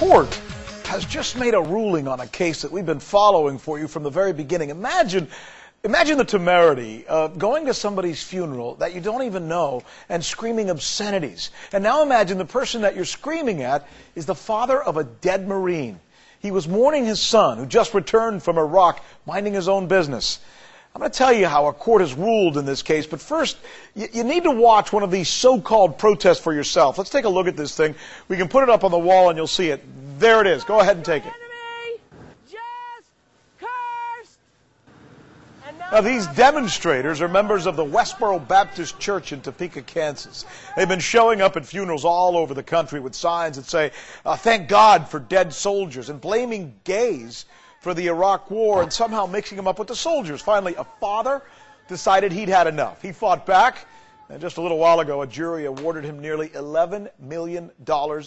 court has just made a ruling on a case that we've been following for you from the very beginning. Imagine the temerity of going to somebody's funeral that you don't even know and screaming obscenities. And now imagine the person that you're screaming at is the father of a dead Marine. He was mourning his son who just returned from Iraq, minding his own business. I'm going to tell you how a court has ruled in this case, but first, you need to watch one of these so-called protests for yourself. Let's take a look at this thing. We can put it up on the wall and you'll see it. There it is. Go ahead and take it. Now, these demonstrators are members of the Westboro Baptist Church in Topeka, Kansas. They've been showing up at funerals all over the country with signs that say, thank God for dead soldiers, and blaming gays for the Iraq War and somehow mixing them up with the soldiers. Finally, a father decided he'd had enough. He fought back, and just a little while ago, a jury awarded him nearly $11 million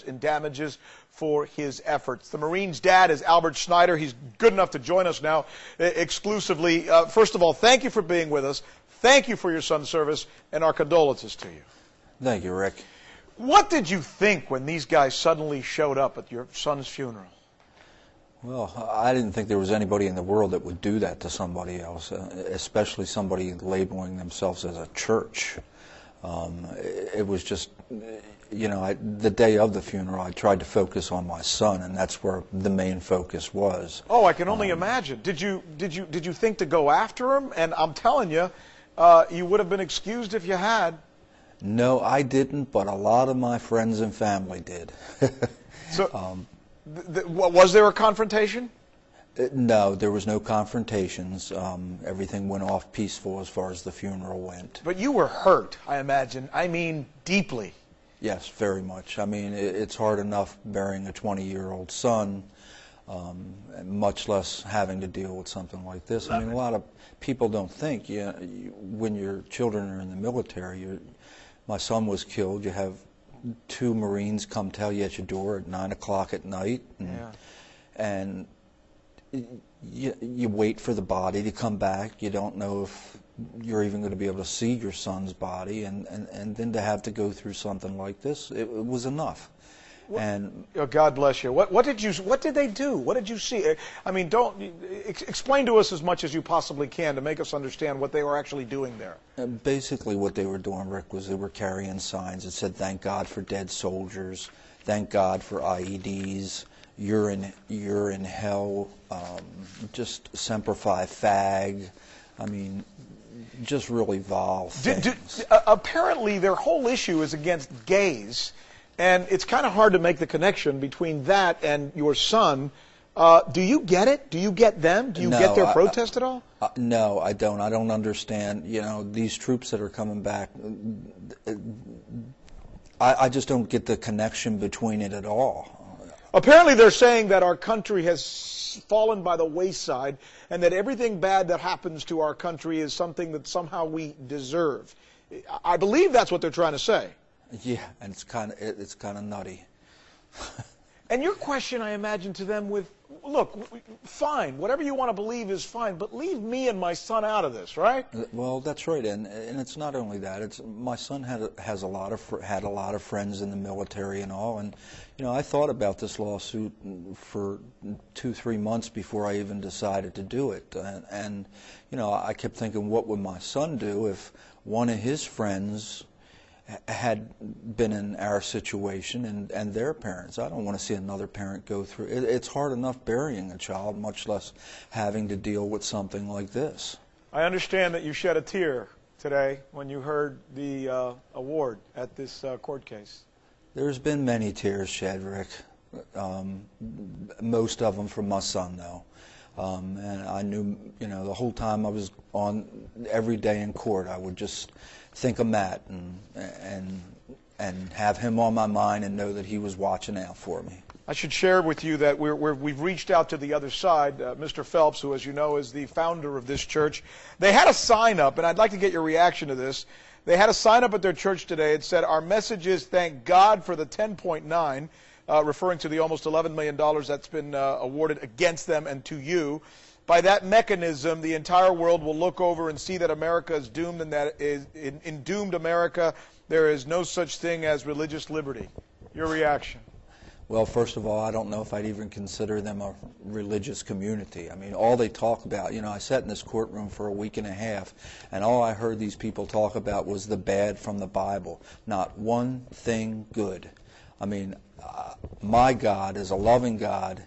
in damages for his efforts. The Marine's dad is Albert Schneider. He's good enough to join us now exclusively. First of all, thank you for being with us. Thank you for your son's service, and our condolences to you. Thank you, Rick. What did you think when these guys suddenly showed up at your son's funeral? Well, I didn't think there was anybody in the world that would do that to somebody else, especially somebody labeling themselves as a church. It was just, you know, the day of the funeral, I tried to focus on my son, and that's where the main focus was. Oh, I can only imagine. Did you think to go after him? And I'm telling you, you would have been excused if you had. No, I didn't, but a lot of my friends and family did. So, was there a confrontation? No, there was no confrontations. Everything went off peaceful as far as the funeral went. But you were hurt, I imagine. I mean, deeply. Yes, very much. I mean, it's hard enough burying a 20-year-old son, much less having to deal with something like this. I mean, a lot of people don't think, when your children are in the military, my son was killed, you have 2 Marines come tell you at your door at 9 o'clock at night, and you wait for the body to come back. You don't know if you're even going to be able to see your son's body, and then to have to go through something like this, it was enough. And God bless you. What did they do? What did you see? I mean, explain to us as much as you possibly can to make us understand what they were actually doing there. Basically, what they were doing, Rick, was they were carrying signs that said, "Thank God for dead soldiers. Thank God for IEDs. You're in hell. Just Semper Fi fag." I mean, just really vile things. Apparently, their whole issue is against gays. And it's kind of hard to make the connection between that and your son. Do you get it? Do you get them? Do you get their protest at all? No, I don't. I don't understand. You know, these troops that are coming back, I just don't get the connection between it at all. Apparently they're saying that our country has fallen by the wayside and that everything bad that happens to our country is something that somehow we deserve. I believe that's what they're trying to say. Yeah, and it's kind of nutty. And your question, I imagine, to them with, look, fine, whatever you want to believe is fine, but leave me and my son out of this, right? Well, that's right, and it's not only that. It's my son had a lot of friends in the military and all, and you know, I thought about this lawsuit for 2-3 months before I even decided to do it, and you know, I kept thinking, what would my son do if one of his friends had been in our situation and their parents? I don't want to see another parent go through it. It's hard enough burying a child, much less having to deal with something like this. I understand that you shed a tear today when you heard the award at this court case. There's been many tears shed, Rick. Most of them from my son, though. And I knew, you know, the whole time I was on every day in court, I would just think of Matt and have him on my mind and know that he was watching out for me. I should share with you that we've reached out to the other side. Mr. Phelps, who, as you know, is the founder of this church, they had a sign up, and I'd like to get your reaction to this. They had a sign up at their church today. It said, "Our message is thank God for the 10.9, referring to the almost $11 million that's been awarded against them and to you. By that mechanism, the entire world will look over and see that America is doomed, and that in doomed America, there is no such thing as religious liberty." Your reaction? Well, first of all, I don't know if I'd even consider them a religious community. I mean, all they talk about, I sat in this courtroom for a week and a half, and all I heard these people talk about was the bad from the Bible. Not one thing good. I mean, my God is a loving God,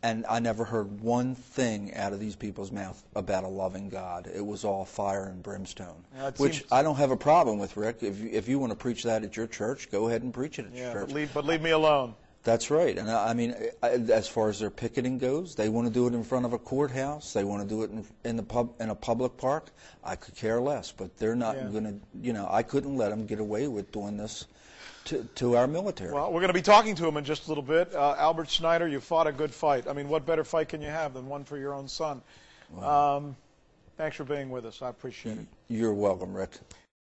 and I never heard one thing out of these people's mouth about a loving God. It was all fire and brimstone, which I don't have a problem with, Rick. If you want to preach that at your church, go ahead and preach it at your church. But leave me alone. That's right. And I mean, as far as their picketing goes, they want to do it in front of a courthouse. They want to do it in a public park. I could care less. But they're not going to, I couldn't let them get away with doing this to our military. Well, we're going to be talking to him in just a little bit. Albert Schneider, you fought a good fight. I mean, what better fight can you have than one for your own son? Wow. Thanks for being with us. I appreciate it. You're welcome, Rick.